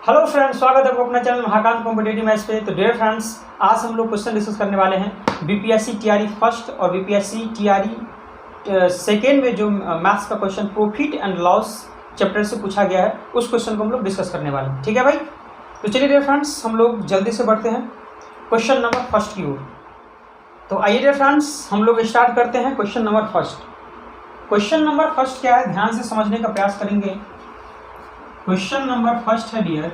Hello friends, स्वागत है आपको अपना चैनल महाकांत कॉम्पिटेटिव मैथ्स पे। तो डियर फ्रेंड्स, आज हम लोग क्वेश्चन डिस्कस करने वाले हैं बीपीएससी टीआरई फर्स्ट और बीपीएससी टीआरई सेकेंड में जो मैथ्स का question profit and loss chapter से पूछा गया है, उस क्वेश्चन को हम लोग डिस्कस करने वाले हैं। ठीक है भाई, तो चलिए डियर फ्रेंड्स, हम लोग जल्दी से बढ़ते हैं क्वेश्चन नंबर फर्स्ट की ओर। तो आइए डियर फ्रेंड्स, हम लोग स्टार्ट करते हैं question number first. Question number first क्या है, ध्यान से समझने का प्रयास करेंगे। क्वेश्चन नंबर फर्स्ट है डियर,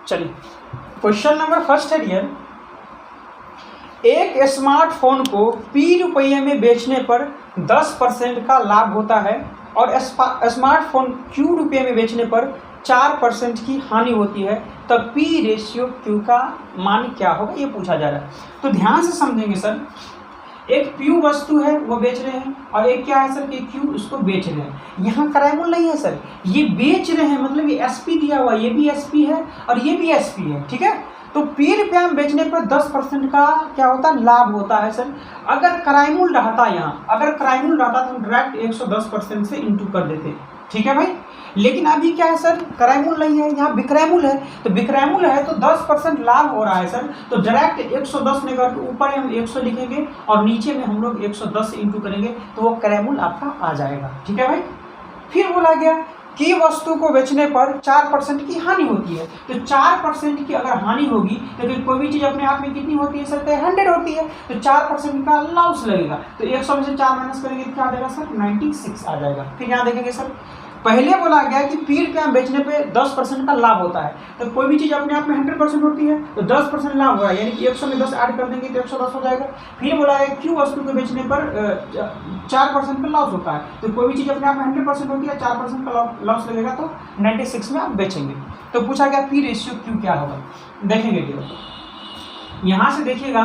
चलिए क्वेश्चन नंबर फर्स्ट है डियर, एक स्मार्टफोन को ₹P में बेचने पर 10% का लाभ होता है और स्मार्टफोन Q में बेचने पर 4% की हानि होती है, तब P/Q का मान क्या होगा, ये पूछा जा रहा है। तो ध्यान से समझेंगे सर, एक P वस्तु है वो बेच रहे हैं और एक क्या है सर कि Q इसको बेच रहे हैं। यहाँ क्राइमूल नहीं है सर, ये बेच रहे हैं मतलब ये SP दिया हुआ, ये भी SP है और ये भी SP है। ठीक है, तो ₹P में बेचने पर 10% का क्या होता है, लाभ होता है सर। अगर क्राइमूल रहता यहाँ, अगर क्राइमूल रहता तो हम डायरेक्ट 110% से इंटू कर देते। ठीक है भाई, लेकिन अभी क्या है सर, क्राइमूल नहीं है, यहाँ विक्रयमूल है। तो विक्रयमूल है तो 10% लाभ हो रहा है सर, तो डायरेक्ट 110 में करके ऊपर हम 100 लिखेंगे और नीचे में हम लोग 110 इंटू करेंगे तो वो क्रयमूल आपका आ जाएगा। ठीक है भाई, फिर बोला गया कि वस्तु को बेचने पर 4% की हानि होती है। तो 4% की अगर हानि होगी तो कोई भी चीज़ अपने आप में कितनी होती है सर, 100 होती है, तो 4% का लॉस लगेगा। तो 100 में से 4 माइनस करेंगे तो क्या आ जाएगा सर, 96 आ जाएगा। फिर यहाँ देखेंगे सर, पहले बोला गया कि ₹P बेचने पे 10% का लाभ होता है। तो कोई भी चीज़ अपने आप में 100% होती है तो 10% लाभ हुआ, यानी कि 100 में 10 ऐड कर देंगे तो 110 हो जाएगा। फिर बोला गया Q वस्तु को बेचने पर 4% का लॉस होता है। तो कोई भी चीज़ अपने आप में 100% होती है, 4% का लॉस लगेगा तो 96 में आप बेचेंगे। तो पूछा गया P/Q क्या होगा, देखेंगे। यहाँ से देखिएगा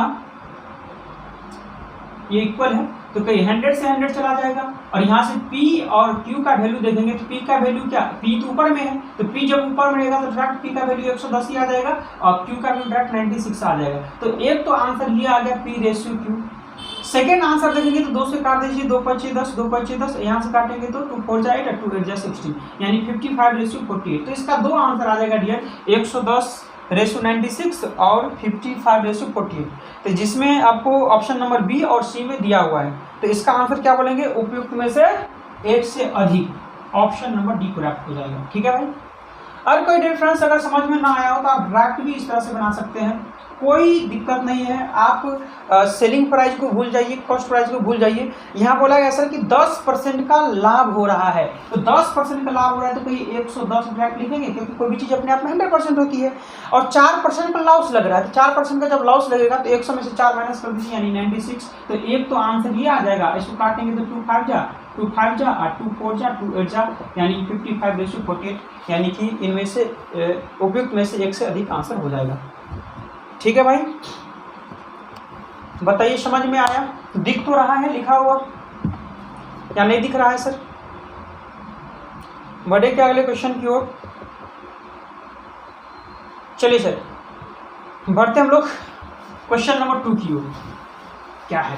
ये इक्वल है तो कहीं 100 से 100 चला जाएगा और यहाँ से P और Q का वैल्यू देखेंगे तो P का वैल्यू क्या, P तो ऊपर में है, तो P जब ऊपर में रहेगा तो डायरेक्ट P का वैल्यू 110 ही आ जाएगा और Q का वैल्यू डायरेक्ट 96 आ जाएगा। तो एक तो आंसर ये आ गया P/Q। सेकेंड आंसर देखेंगे तो 2 से काट दीजिए, 2 5 10, 2 5 10, यहाँ से काटेंगे तो 2 4 8 और 2 8 16, यानी 55/48। तो इसका दो आंसर आ जाएगा डियर, 110/96 और 55/48। तो जिसमें आपको ऑप्शन नंबर बी और सी में दिया हुआ है, तो इसका आंसर क्या बोलेंगे, उपयुक्त में से एक से अधिक, ऑप्शन नंबर डी करेक्ट हो जाएगा। ठीक है भाई, और कोई डिफरेंस अगर समझ में ना आया हो तो आप डायरेक्ट भी इस तरह से बना सकते हैं, कोई दिक्कत नहीं है। आप सेलिंग प्राइस को भूल जाइए, कॉस्ट प्राइस को भूल जाइए। यहाँ बोला गया सर कि 10% का लाभ हो रहा है, तो 10% का लाभ हो रहा है तो कोई 110 डायरेक्ट लिखेंगे, क्योंकि कोई भी चीज़ अपने आप में 100% होती है। और 4% का लॉस लग रहा है, तो 4% का जब लॉस लगेगा तो 100 में से 4 माइनस कर दीजिए, यानी 96। तो एक तो आंसर ये आ जाएगा, इसको काटेंगे तो 2 5 जा 2 5 जा और 2 4 जा 2 8 जा, यानी 55/48, यानी कि इनमें से उपयुक्त में से एक से अधिक आंसर हो जाएगा। ठीक है भाई, बताइए समझ में आया, दिख तो रहा है लिखा हुआ या नहीं दिख रहा है सर? बढ़े क्या अगले क्वेश्चन की ओर, चलिए सर बढ़ते हम लोग क्वेश्चन नंबर 2 की ओर। क्या है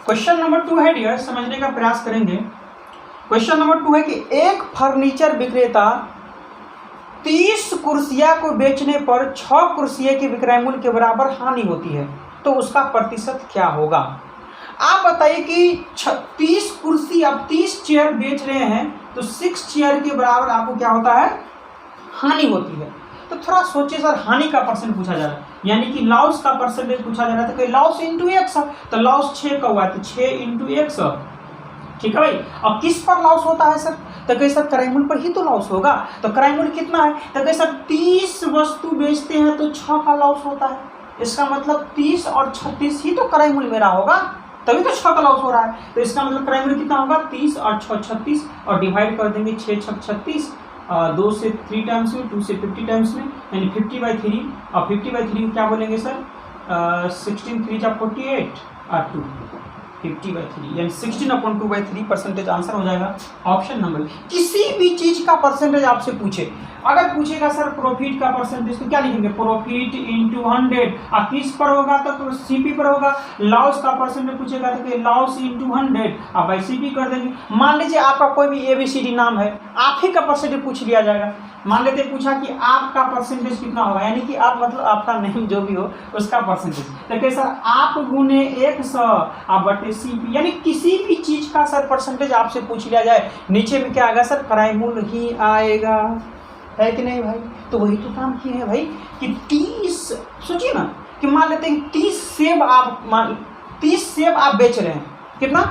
क्वेश्चन नंबर 2 है डियर, समझने का प्रयास करेंगे। क्वेश्चन नंबर 2 है कि एक फर्नीचर विक्रेता 30 कुर्सियां को बेचने पर 6 कुर्सियां के विक्रय मूल्य के बराबर हानि होती है, तो उसका प्रतिशत क्या होगा। आप बताइए कि 30 कुर्सी, आप 30 चेयर बेच रहे हैं तो 6 चेयर के बराबर आपको क्या होता है, हानि होती है। तो थोड़ा सोचिए सर, हानि का परसेंट पूछा जा रहा है, यानी कि लॉस का परसेंटेज पूछा जा रहा है, तो लॉस इंटू 100, तो लॉस 6 का हुआ तो 6 इंटू 100। ठीक है भाई, अब किस पर लॉस होता है सर, तो कहीं सर क्राइमूल पर ही तो लॉस होगा। तो क्राइमूल कितना है, तो कहीं सर 30 वस्तु बेचते हैं तो 6 का लॉस होता है, इसका मतलब 30 और 36 ही तो क्राइमूल मेरा होगा, तभी तो 6 का लॉस हो रहा है। तो इसका मतलब क्राइमूल कितना होगा, 30 और 6 36, और डिवाइड कर देंगे 6 6 36, 2 से 3 टाइम्स में, 2 से 50 टाइम्स में, यानी 50/3। और 50/3 क्या बोलेंगे सर, 16 3 जा 48 और 2 50/3, यानी 16/2/3 परसेंटेज आंसर हो जाएगा ऑप्शन नंबर। किसी भी चीज का परसेंटेज आपसे पूछे, अगर पूछेगा सर प्रॉफिट का परसेंटेज तो क्या लिखेंगे, प्रॉफिट इंटू 100। और किस पर होगा तो सीपी पर होगा। लॉस का परसेंटेज पूछेगा तो लॉस इंटू 100, अब बाई सीपी कर देंगे। मान लीजिए आपका कोई भी ABCD नाम है, आप ही का परसेंटेज पूछ लिया जाएगा। मान लेते पूछा कि आपका परसेंटेज कितना होगा, यानी कि आप मतलब आपका नेम जो भी हो उसका परसेंटेज, देखिए सर आप गुने 100 आप बटे सीपी, यानी किसी भी चीज का सर परसेंटेज आपसे पूछ लिया जाए, नीचे में क्या आएगा सर, क्रय मूल्य ही आएगा, है कि नहीं भाई। तो वही तो काम किए हैं भाई कि 30, सोचिए ना कि मान लेते हैं 30 सेब आप बेच रहे हैं, कितना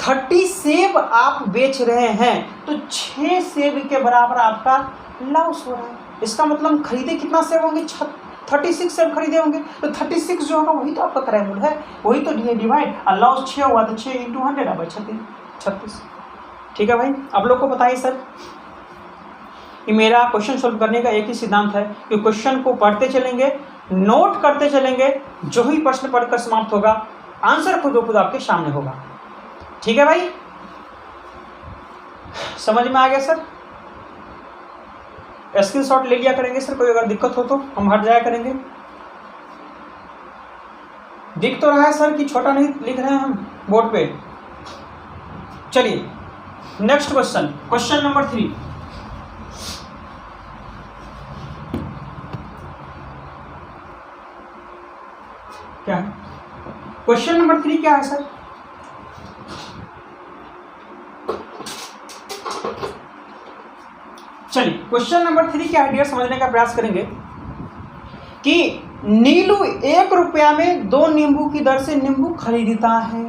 30 सेब आप बेच रहे हैं, तो 6 सेब के बराबर आपका लॉस हो रहा है। इसका मतलब खरीदे कितना सेब होंगे, 36 सेब खरीदे होंगे, तो 36 जो होगा वही तो आपका क्रय मूल्य है, वही तो डिवाइड, और लॉस 6 हुआ तो 6 इंटू 100 अब 36। ठीक है भाई। अब लोग को बताइए सर कि मेरा क्वेश्चन सोल्व करने का एक ही सिद्धांत है कि क्वेश्चन को पढ़ते चलेंगे, नोट करते चलेंगे, जो ही प्रश्न पढ़कर समाप्त होगा आंसर खुद आपके सामने होगा। ठीक है भाई, समझ में आ गया सर। स्क्रीनशॉट ले लिया करेंगे सर, कोई अगर दिक्कत हो तो हम हट जाया करेंगे। दिख तो रहा है सर कि छोटा नहीं लिख रहे हैं हम बोर्ड पे। चलिए नेक्स्ट क्वेश्चन, क्वेश्चन नंबर 3। क्या है क्वेश्चन नंबर 3, क्या है सर, चलिए क्वेश्चन नंबर 3 क्या है डियर, समझने का प्रयास करेंगे कि नीलू 1 रुपया में 2 नींबू की दर से नींबू खरीदता है,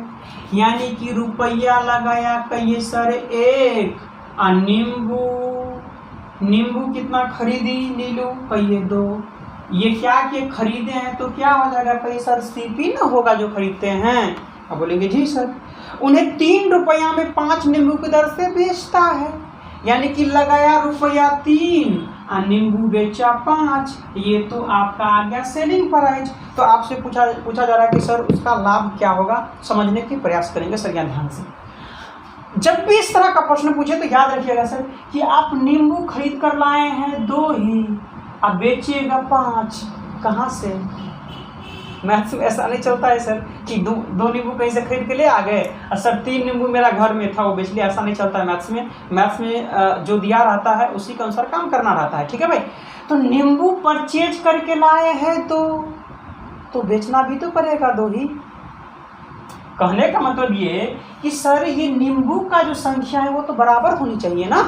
यानी कि रुपया लगाया कहिए सर 1, और नींबू कितना खरीदी नीलू कहिए 2। ये क्या कि खरीदे हैं तो क्या हो जाएगा कहिए सर, सीपी ना होगा जो खरीदते हैं। अब बोलेंगे जी सर उन्हें 3 रुपया में 5 नींबू की दर से बेचता है, यानी कि लगाया रुपया 3 और नींबू बेचा 5, ये तो आपका आ गया सेलिंग प्राइस। तो आपसे पूछा जा रहा है कि सर उसका लाभ क्या होगा, समझने की प्रयास करेंगे सर यहाँ ध्यान से। जब भी इस तरह का प्रश्न पूछे तो याद रखिएगा सर कि आप नींबू खरीद कर लाए हैं 2 ही, अब बेचिएगा 5, कहाँ से। मैथ्स में ऐसा नहीं चलता है सर कि दो नींबू कहीं से खरीद के ले आ गए और सर 3 नींबू मेरा घर में था वो बेच लिया, ऐसा नहीं चलता है मैथ्स में। मैथ्स में जो दिया रहता है उसी के अनुसार काम करना रहता है। ठीक है भाई, तो नींबू परचेज करके लाए हैं तो बेचना भी तो पड़ेगा 2 ही। कहने का मतलब ये कि सर ये नींबू का जो संख्या है वो तो बराबर होनी चाहिए ना,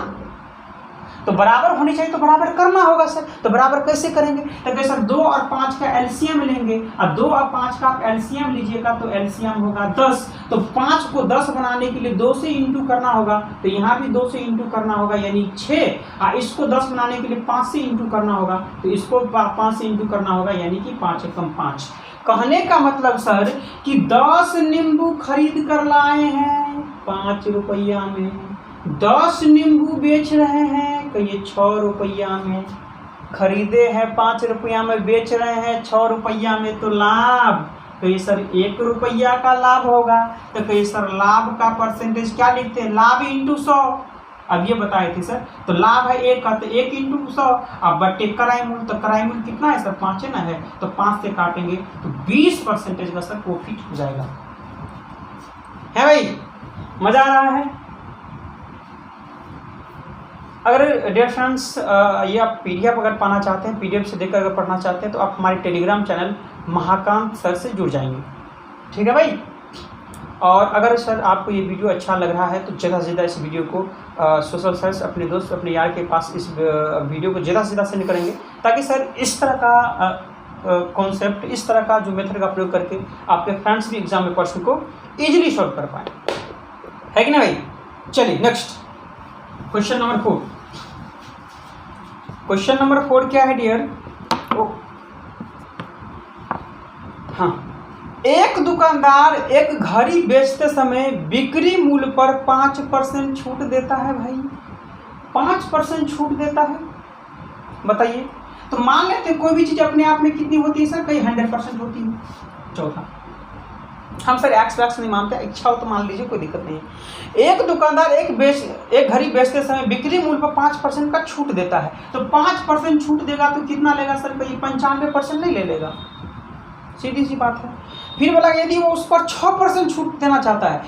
तो बराबर होनी चाहिए तो बराबर करना होगा सर। तो बराबर कैसे करेंगे, तो सर 2 और 5 का एलसीएम लेंगे, और 2 और 5 का आप एलसीएम लीजिएगा तो एलसीएम होगा 10। तो 5 को 10 बनाने के लिए 2 से इंटू करना होगा, तो यहाँ भी 2 से इंटू करना होगा यानी 6, और इसको 10 बनाने के लिए 5 से इंटू करना होगा, तो इसको 5 से इंटू करना होगा यानी कि 5 एकम 5। कहने का मतलब सर कि 10 नींबू खरीद कर लाए हैं 5 रुपया में, 10 नींबू बेच रहे हैं कहिए 6 रुपया में, खरीदे हैं 5 रुपया में, बेच रहे हैं 6 रुपया में, तो लाभ कहिए सर 1 रुपया का लाभ होगा। तो कहिए सर लाभ का परसेंटेज क्या लिखते हैं, लाभ इंटू 100। अब ये बताए थे सर, तो लाभ है 1 का तो 1 इंटू 100, अब बट्टे क्रय मूल्य, तो क्रय मूल्य कितना है सर 5 ना है, तो 5 से काटेंगे तो 20% का सर प्रॉफिट हो जाएगा। है भाई, मजा आ रहा है। अगर डियर फ्रेंड्स ये आप पीडीएफ अगर पाना चाहते हैं, पीडीएफ से देखकर अगर पढ़ना चाहते हैं तो आप हमारे टेलीग्राम चैनल महाकांत सर से जुड़ जाएंगे। ठीक है भाई, और अगर सर आपको ये वीडियो अच्छा लग रहा है तो ज़्यादा से ज़्यादा इस वीडियो को सोशल साइट्स अपने दोस्त अपने यार के पास इस वीडियो को ज़्यादा से ज़्यादा सेंड करेंगे, ताकि सर इस तरह का कॉन्सेप्ट, इस तरह का जो मेथड का प्रयोग करके आपके फ्रेंड्स भी एग्जाम में प्रश्न को ईजिली सॉल्व कर पाएँ। है कि ना भाई। चलिए next question number 4। Question number 4 क्या है डियर, हाँ, एक दुकानदार एक घड़ी बेचते समय बिक्री मूल्य पर 5% छूट देता है भाई, 5% छूट देता है। बताइए, तो मान लेते हैं कोई भी चीज़ अपने आप में कितनी होती है सर, कहीं 100% होती है। चौथा, हम सर एक्स वैक्स नहीं मानते, इच्छा हो तो मान लीजिए, कोई दिक्कत नहीं है। एक दुकानदार एक घड़ी बेचते समय बिक्री मूल्य पर 5% का छूट देता है, तो 5% छूट देगा तो कितना लेगा सर? कहीं 95% नहीं ले लेगा, सीधी सी बात है। फिर बोला यदि वो उस पर 6% छूट देना चाहता है,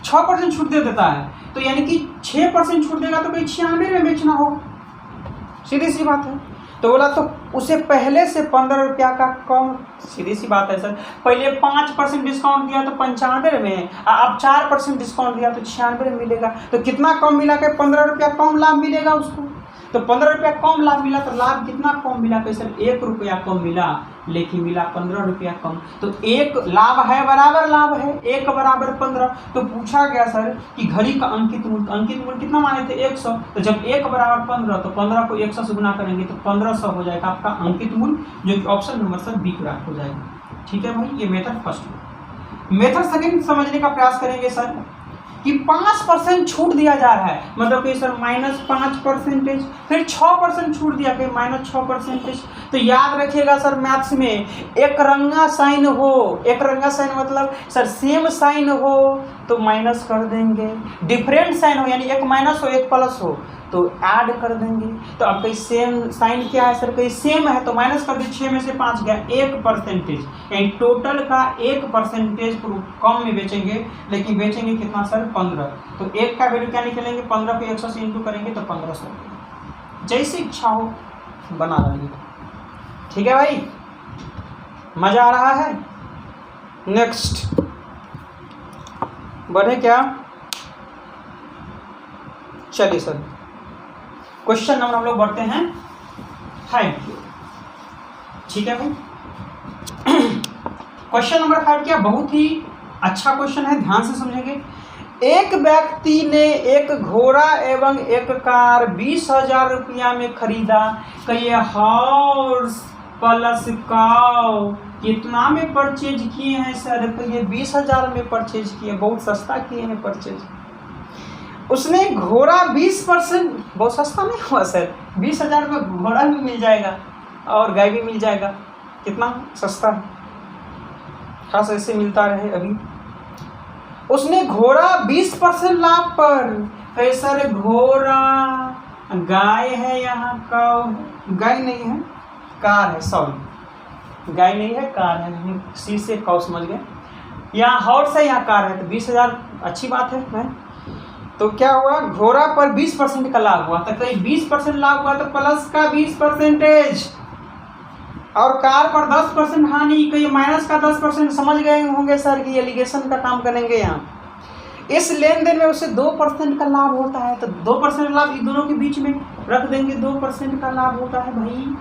6% छूट दे देता है, तो यानी कि 6% छूट देगा तो कहीं 96 में बेचना होगा, सीधी सी बात है। तो बोला तो उसे पहले से 15 रुपया का कम, सीधी सी बात है सर। पहले 5% डिस्काउंट दिया तो 95 में, अब 4% डिस्काउंट दिया तो 96 में मिलेगा। तो कितना कम मिला कि 15 रुपया कम लाभ मिलेगा उसको। तो 15 रुपया कम लाभ मिला तो लाभ कितना कम मिला? कि सर 1 रुपया कम मिला, लेकिन मिला 15 रुपया कम। तो एक लाभ है बराबर लाभ है, 1 बराबर 15। तो पूछा गया सर कि घड़ी का अंकित मूल्य कितना माने थे? 100। तो जब 1 बराबर 15 तो 15 को 100 से गुना करेंगे तो 1500 हो जाएगा आपका अंकित मूल्य, जो कि ऑप्शन नंबर सर बी प्राप्त हो जाएगा। ठीक है भाई, ये मेथड फर्स्ट। मेथड सेकेंड समझने का प्रयास करेंगे सर कि 5% छूट दिया जा रहा है, मतलब कि सर -5%, फिर 6% छूट दिया, फिर -6%। तो याद रखिएगा सर मैथ्स में एक रंगा साइन हो, एक रंगा साइन मतलब सर सेम साइन हो तो माइनस कर देंगे, डिफरेंट साइन हो यानी एक माइनस हो एक प्लस हो तो ऐड कर देंगे। तो अब कहीं सेम साइन क्या है सर? कहीं सेम है तो माइनस कर दीजिए, 6 में से 5 गया, 1%, यानी टोटल का 1% कम में बेचेंगे, लेकिन बेचेंगे कितना सर? 15। तो 1 का वैल्यू क्या निकलेंगे? 15 को 100 से इंटू करेंगे तो 1500। जैसी इच्छा हो बना लेंगे। ठीक है भाई, मजा आ रहा है? नेक्स्ट बढ़े क्या? चलिए सर क्वेश्चन नंबर हम लोग बढ़ते हैं 5 की। ठीक है भाई, क्वेश्चन नंबर 5 क्या? बहुत ही अच्छा क्वेश्चन है, ध्यान से समझेंगे। एक व्यक्ति ने एक घोड़ा एवं एक कार 20,000 रुपया में खरीदा। कहिए हॉर्स प्लस काउ कितना में परचेज किए हैं सर? कहिए 20,000 में परचेज किए, बहुत सस्ता किए हैं परचेज। उसने घोड़ा 20%, बहुत सस्ता नहीं हुआ सर, 20,000 में घोड़ा भी मिल जाएगा और गाय भी मिल जाएगा, कितना सस्ता है, खास ऐसे मिलता रहे अभी। उसने घोड़ा 20% लाभ पर, कहे सर घोड़ा गाय है यहाँ काऊ, गाय नहीं है कार है, सॉरी गाय नहीं है कार है, सी से काऊ समझ गए। यहाँ हॉर्स है यहाँ कार है, तो 20,000 अच्छी बात है। तो क्या हुआ? घोड़ा पर 20% का लाभ हुआ, तो कहीं 20% लाभ हुआ तो प्लस का 20%, और कार पर 10% हानि, कहीं माइनस का 10%। समझ गए होंगे सर कि एलिगेशन का काम करेंगे यहाँ। इस लेन देन में उसे 2% का लाभ होता है, तो 2% लाभ इन दोनों के बीच में रख देंगे, 2% का लाभ होता है भाई।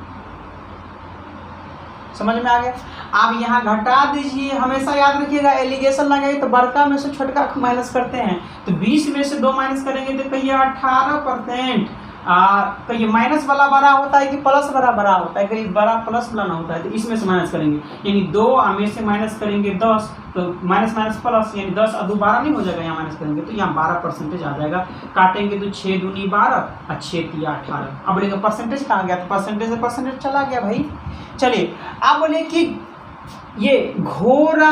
समझ में आ गया? आप यहाँ घटा दीजिए, हमेशा याद रखिएगा एलिगेशन लगाइए तो बड़का में से छोटका को माइनस करते हैं, तो 20 में से 2 माइनस करेंगे तो कहिए 18%। कहिए माइनस वाला बड़ा होता है कि प्लस वाला बड़ा होता है? कहीं बड़ा प्लस वाला ना होता है, तो इसमें से माइनस करेंगे, यानी 2 में से माइनस करेंगे 10, तो माइनस माइनस प्लस, यानी 10 और 2 12 नहीं हो जाएगा, यहाँ माइनस करेंगे तो यहाँ 12% आ जाएगा। काटेंगे तो 6 दूनी 12 और 6 तिया 18। अब बोलेंगे परसेंटेज कहाँ गया? तो परसेंटेज से परसेंटेज चला गया भाई। चलिए आप बोले कि ये घोड़ा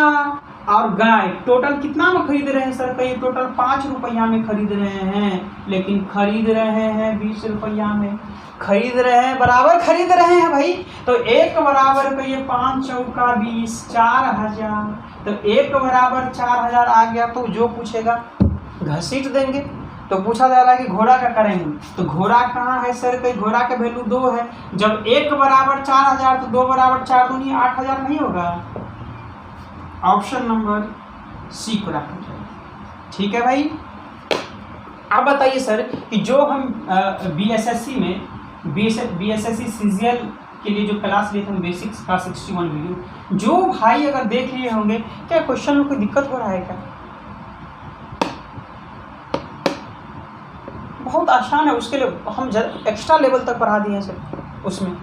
और गाय टोटल कितना में खरीद रहे हैं सर? कहीं टोटल 5 रुपया में खरीद रहे हैं, लेकिन खरीद रहे हैं 20 रुपया में, खरीद रहे हैं बराबर खरीद रहे हैं भाई। तो 1 बराबर कहिए 5 चौका 20, 4000। तो 1 बराबर 4000 आ गया, तो जो पूछेगा घसीट देंगे। तो पूछा जा रहा है कि घोड़ा का करेंगे, तो घोड़ा कहाँ है सर? कहीं घोड़ा का वैल्यू 2 है, जब 1 बराबर 4000 तो 2 बराबर 4 दूनी 8000 नहीं होगा? ऑप्शन नंबर सी को रखा जाएगा। ठीक है भाई, अब बताइए सर कि जो हम बीएसएससी में बीएसएससी सीजीएल के लिए जो क्लास लिए थे हम बेसिक्स का 61 वीडियो, जो भाई अगर देख लिए होंगे, क्या क्वेश्चन में कोई दिक्कत हो रहा है क्या? बहुत आसान है, उसके लिए हम एक्स्ट्रा लेवल तक पढ़ा दिए हैं सर, उसमें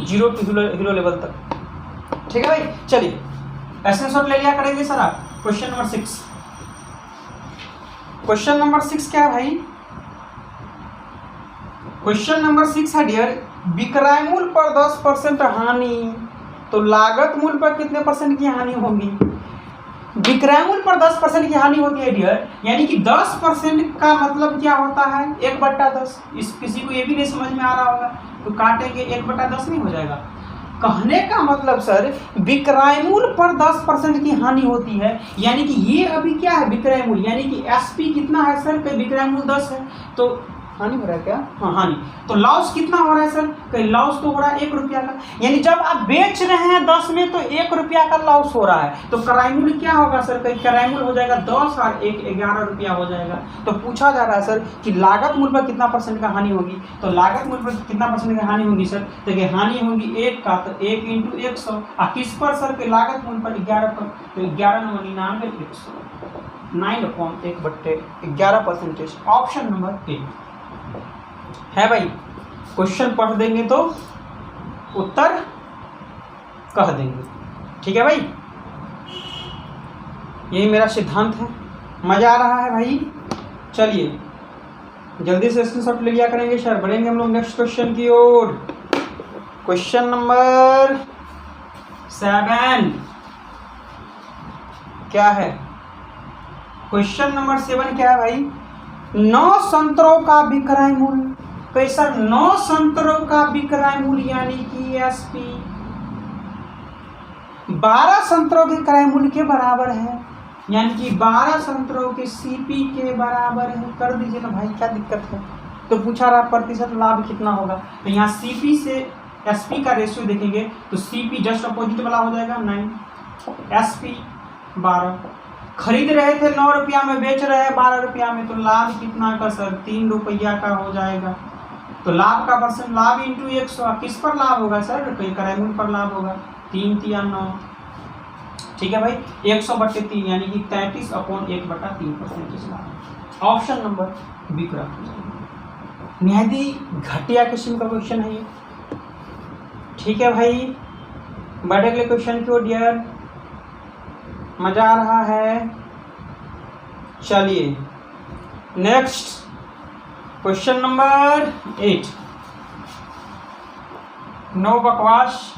0 to हीरो लेवल तक। ठीक है भाई, चलिए ऐसे शॉट ले लिया करेंगे सर आप। क्वेश्चन नंबर 6, क्वेश्चन नंबर 6 क्या है भाई? क्वेश्चन नंबर 6 है डियर, विक्रय मूल्य पर 10% हानि, तो लागत मूल्य पर कितने % की हानि होगी? विक्रय मूल्य पर 10% की हानि होती है डियर, यानी कि 10% का मतलब क्या होता है 1/10। इस किसी को ये भी नहीं समझ में आ रहा होगा तो काटेंगे 1/10 नहीं हो जाएगा। कहने का मतलब सर विक्रय मूल्य पर 10% की हानि होती है, यानी कि ये अभी क्या है विक्रय मूल्य, यानी कि एसपी कितना है सर, कहीं विक्रय मूल्य 10 है तो हानि हो रहा है क्या, हाँ हानि, तो लॉस कितना हो रहा है सर, कहीं लॉस तो हो रहा है 1 रुपया का, यानी जब आप बेच रहे हैं 10 में तो 1 रुपया का लॉस हो रहा है, तो क्रय मूल्य क्या होगा सर, कहीं क्रय मूल्य हो जाएगा 10 और 1 11 रुपया हो जाएगा। तो पूछा जा रहा है सर कि लागत मूल्य पर कितना % का हानि होगी, तो लागत मूल्य पर कितना % की हानि होगी सर, देखिए हानि होगी 1 का, तो 1 × 100 और किस पर सर के लागत मूल्य पर 11 पर, तो 11 × 100 9/1/11%। ऑप्शन नंबर ए है भाई। क्वेश्चन पढ़ देंगे तो उत्तर कह देंगे, ठीक है भाई, यही मेरा सिद्धांत है। मजा आ रहा है भाई, चलिए जल्दी से स्क्रीनशॉट ले लिया करेंगे सर, बढ़ेंगे हम लोग नेक्स्ट क्वेश्चन की ओर। क्वेश्चन नंबर 7 क्या है, क्वेश्चन नंबर 7 क्या है भाई, 9 संतरों का विक्रय मूल्य, कैसा 9 संतरों का विक्रय मूल्य यानी कि एसपी 12 संतरों के क्रय मूल्य के बराबर है, यानी कि 12 संतरों के सीपी के बराबर है। कर दीजिए ना भाई, क्या दिक्कत है। तो पूछा रहा प्रतिशत लाभ कितना होगा, तो यहाँ सीपी से एसपी का रेशियो देखेंगे तो सीपी जस्ट अपोजिट वाला हो जाएगा 9, एसपी 12। खरीद रहे थे 9 रुपया में, बेच रहे हैं 12 रुपया में, तो लाभ कितना का सर 3 रुपया का हो जाएगा। तो लाभ का % लाभ इंटू 100, किस पर लाभ होगा सर, कहीं क्रय मूल्य पर लाभ होगा, 3 × 9, ठीक है भाई, 100/3 यानी कि 33/1/3% लाभ। ऑप्शन नंबर बी प्राप्त। निहायत घटिया किस्म का क्वेश्चन है ये, ठीक है भाई, बढ़े अगले क्वेश्चन की ओर डियर, मजा आ रहा है। चलिए नेक्स्ट क्वेश्चन नंबर 8, नो बकवास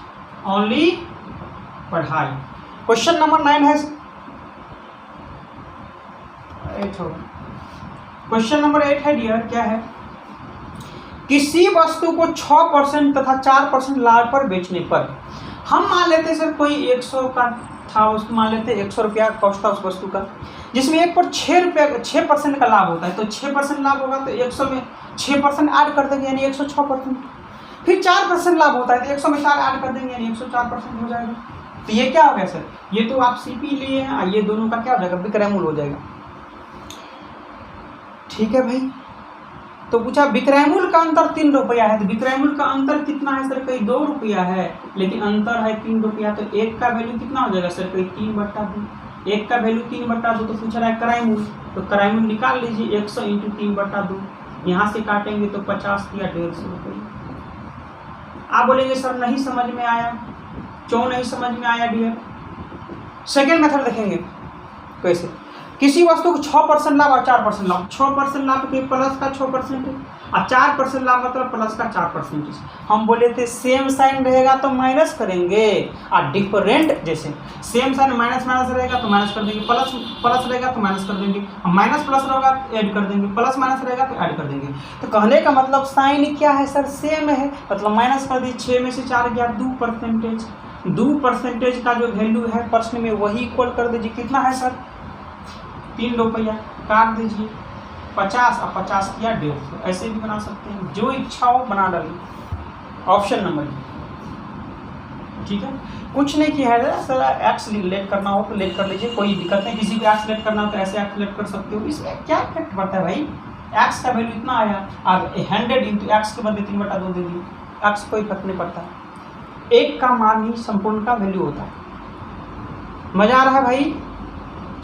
ओनली पढ़ाई। क्वेश्चन नंबर 9 है, क्वेश्चन नंबर 8 है डियर, क्या है, किसी वस्तु को 6% तथा 4% लाभ पर बेचने पर, हम मान लेते सर कोई 100 का था वस्तु, मान लेते 100 रुपया कॉस्ट था उस वस्तु का, जिसमें 1 पर 6% का लाभ होता है, तो 6% लाभ होगा तो 100 में 6% ऐड कर देंगे यानी 106%। फिर 4% लाभ होता है तो 100 में 4 ऐड कर देंगे यानी 104% हो जाएगा। तो ये क्या हो गया सर, ये तो आप सीपी लिए हैं और ये दोनों का क्या हो जाएगा, विक्रय मूल्य हो जाएगा, ठीक है भाई। तो पूछा विक्रय मूल्य का अंतर 3 रुपया है, तो विक्रय मूल्य का अंतर कितना है सर, कहीं 2 रुपया है, लेकिन अंतर है 3 रुपया, तो 1 का वैल्यू कितना हो जाएगा सर, कहीं 3/2, 1 का वैल्यू 3/2, तो पूछ रहा है क्रय मूल्य, तो क्रय मूल्य निकाल लीजिए 100 × 3/2, यहाँ से काटेंगे तो 50 या 150 रुपये। आप बोलेंगे सर नहीं समझ में आया, क्यों नहीं समझ में आया डियर। सेकेंड मेथड देखेंगे कैसे, किसी वस्तु को 6% लाभ और 4% लाभ, 6% लाभ के प्लस का 6% और 4% लाभ मतलब प्लस का 4%। हम बोले थे सेम साइन रहेगा तो माइनस करेंगे और डिफरेंट, जैसे सेम साइन माइनस माइनस रहेगा तो माइनस कर देंगे, प्लस प्लस रहेगा तो माइनस कर देंगे, माइनस प्लस रहेगा तो ऐड कर देंगे, प्लस माइनस रहेगा तो ऐड कर देंगे। तो कहने का मतलब साइन क्या है सर, सेम है, मतलब माइनस कर दीजिए, 6 में से 4 गया 2%, 2% का जो वैल्यू है प्रश्न में वही इक्वल कर दीजिए, कितना है सर 3 रुपया, काट दीजिए 50 और 50 किया 150, ऐसे भी बना सकते हैं, जो इच्छा हो बना डालिए। ऑप्शन नंबर, ठीक है, कुछ नहीं किया है सर, एक्स लेट करना हो तो लेट कर लीजिए, कोई दिक्कत नहीं, किसी को एक्स लेट करना हो तो ऐसे एक्स लेट कर सकते हो, इसमें क्या इफेक्ट पड़ता है भाई, एक्स का वैल्यू इतना आया, आप 100 × एक्स के बदले 3/2 दे दिए, एक्स कोई फर्क नहीं पड़ता, एक का मान ही संपूर्ण का वैल्यू होता है। मजा आ रहा है भाई,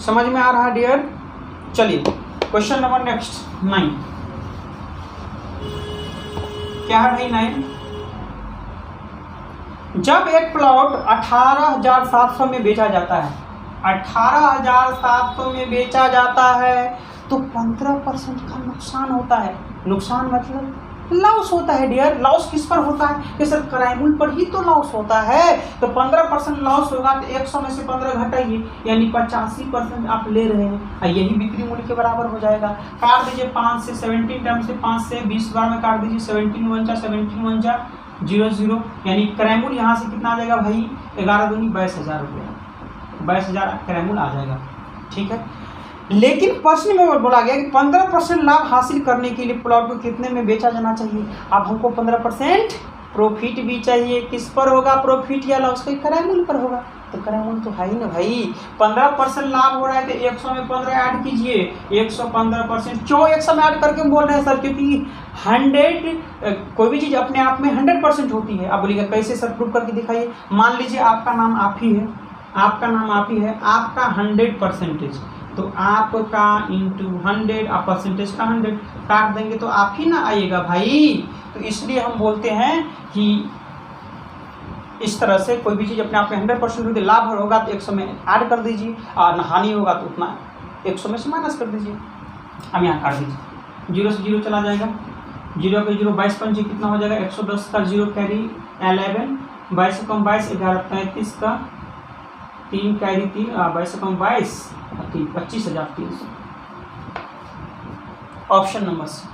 समझ में आ रहा है डियर। चलिए क्वेश्चन नंबर नेक्स्ट 9 क्या है भाई 9, जब एक प्लॉट 18,700 में बेचा जाता है, 18,700 में बेचा जाता है तो 15% का नुकसान होता है। नुकसान मतलब लॉस होता है डियर। लॉस किस पर होता है कि सर क्राइम पर ही तो लॉस होता है। तो 15% लॉस होगा तो 100 में से 15 घटाइए, यानी 85% आप ले रहे हैं, और यही बिक्री मूल्य के बराबर हो जाएगा। काट दीजिए 5 से 17 टाइम से 5 से 20 बार में काट दीजिए, 17 1 जा 0 0, यानी क्रैमूल यहाँ से कितना आ जाएगा भाई, 11 दूनी 22,000 रुपये, 22,000 क्रैमूल आ जाएगा। ठीक है, लेकिन प्रश्न में बोला गया कि 15% लाभ हासिल करने के लिए प्लॉट को कितने में बेचा जाना चाहिए। अब हमको 15% प्रॉफिट भी चाहिए। किस पर होगा प्रॉफिट या लॉस, के क्रैमूल पर होगा। तो क्रैमूल तो है ही ना भाई। 15% लाभ हो रहा है तो 100 में 15 ऐड कीजिए, 115%। क्यों 100 में ऐड करके बोल रहे हैं सर, क्योंकि 100 कोई भी चीज़ अपने आप में 100% होती है। आप बोलिएगा कैसे सर, प्रूव करके दिखाइए। मान लीजिए आपका नाम आप ही है, आपका नाम आप ही है, आपका 100%, तो आपका इंटू 100, आप परसेंटेज का 100 काट देंगे तो आप ही ना आएगा भाई। तो इसलिए हम बोलते हैं कि इस तरह से कोई भी चीज़ अपने आप में 100% होती है। लाभ होगा तो 100 में ऐड कर दीजिए, और हानि होगा तो उतना 100 में से माइनस कर दीजिए। अब यहाँ काट दीजिए, 0 से 0 चला जाएगा, 0 के 0 22 पंजे कितना हो जाएगा, 110 का 0 कैरी 11, 22 से कम 22, 11 35 का 3 कैरी 3, 22 से कम 22 3, 25,300, ऑप्शन नंबर सी।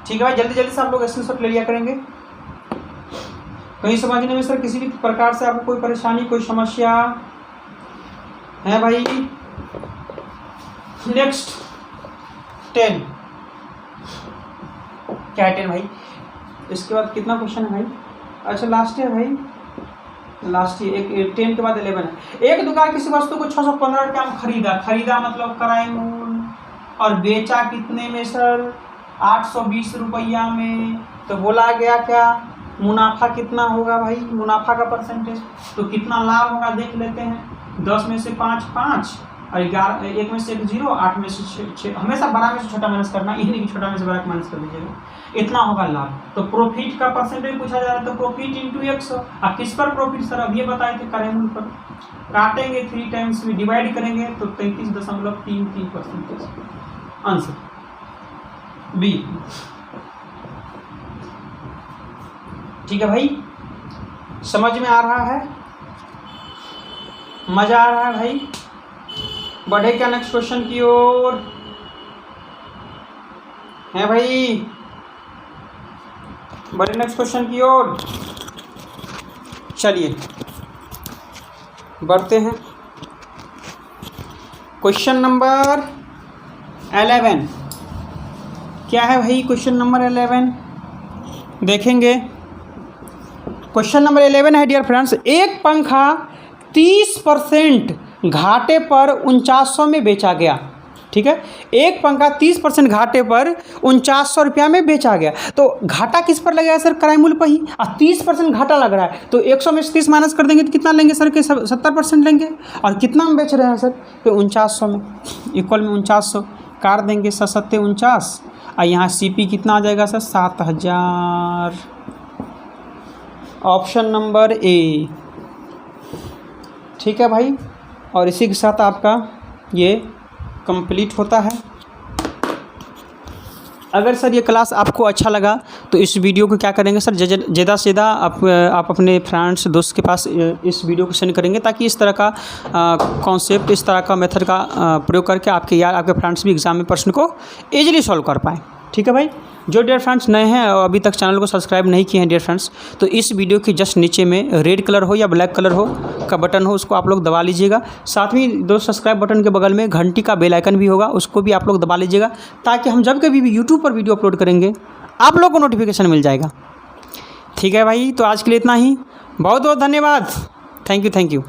ठीक है भाई, जल्दी जल्दी से आप लोग स्क्रीनशॉट ले लिया करेंगे। कहीं समझने में सर किसी भी प्रकार से आपको कोई परेशानी, कोई समस्या है भाई। नेक्स्ट 10, क्या है 10 भाई, इसके बाद कितना क्वेश्चन है भाई, अच्छा लास्ट है भाई, लास्ट ही एक 10 के बाद 11 है। एक दुकान किसी वस्तु को 615 रुपया में खरीदा मतलब क्राइमूल, और बेचा कितने में सर, 820 रुपया में। तो बोला गया क्या, मुनाफा कितना होगा भाई, मुनाफा का परसेंटेज, तो कितना लाभ होगा देख लेते हैं। 10 में से 5 5, और 11, 1 में से 1 0, 8 में से 6, हमेशा बड़ा में से छोटा माइनस करना, यही नहीं कि छोटा में से बड़ा माइनस कर दीजिएगा, इतना होगा लाभ। तो प्रॉफिट का परसेंटेज पूछा जा रहा है, तो प्रॉफिट इंटू 100। अब किस पर प्रॉफिट सर, अब ये बताए थे क्रैमूल पर। काटेंगे 3 टाइम्स में डिवाइड करेंगे तो 33.33%। Answer B. ठीक है भाई, समझ में आ रहा है, मजा आ रहा है भाई। बढ़े क्या नेक्स्ट क्वेश्चन की ओर, है भाई, बढ़े नेक्स्ट क्वेश्चन की ओर। चलिए बढ़ते हैं। क्वेश्चन नंबर 11 क्या है भाई, क्वेश्चन नंबर 11 देखेंगे। क्वेश्चन नंबर 11 है डियर फ्रेंड्स, एक पंखा 30% घाटे पर 4900 में बेचा गया। ठीक है, एक पंखा 30% घाटे पर 4900 रुपया में बेचा गया। तो घाटा किस पर लगेगा सर, क्राइमूल पर ही, और 30% घाटा लग रहा है। तो 100 में से 30 माइनस कर देंगे तो कितना लेंगे सर, के 70% लेंगे। और कितना में बेच रहे हैं सर, तो 4900 में, इक्वल में 4900 काट देंगे, 7 49, और यहाँ CP कितना आ जाएगा सर, 7000। Option number A. ठीक है भाई, और इसी के साथ आपका ये कंप्लीट होता है। अगर सर ये क्लास आपको अच्छा लगा तो इस वीडियो को क्या करेंगे सर, ज़्यादा से ज़्यादा आप अपने फ्रेंड्स दोस्त के पास इस वीडियो को सेंड करेंगे, ताकि इस तरह का कॉन्सेप्ट, इस तरह का मेथड का प्रयोग करके आपके फ्रेंड्स भी एग्जाम में प्रश्न को ईजिली सॉल्व कर पाएँ। ठीक है भाई, जो डियर फ्रेंड्स नए हैं और अभी तक चैनल को सब्सक्राइब नहीं किए हैं डियर फ्रेंड्स, तो इस वीडियो के जस्ट नीचे में रेड कलर हो या ब्लैक कलर हो का बटन हो, उसको आप लोग दबा लीजिएगा। साथ में दो सब्सक्राइब बटन के बगल में घंटी का बेल आइकन भी होगा, उसको भी आप लोग दबा लीजिएगा, ताकि हम जब कभी भी यूट्यूब पर वीडियो अपलोड करेंगे आप लोग को नोटिफिकेशन मिल जाएगा। ठीक है भाई, तो आज के लिए इतना ही, बहुत बहुत धन्यवाद, थैंक यू।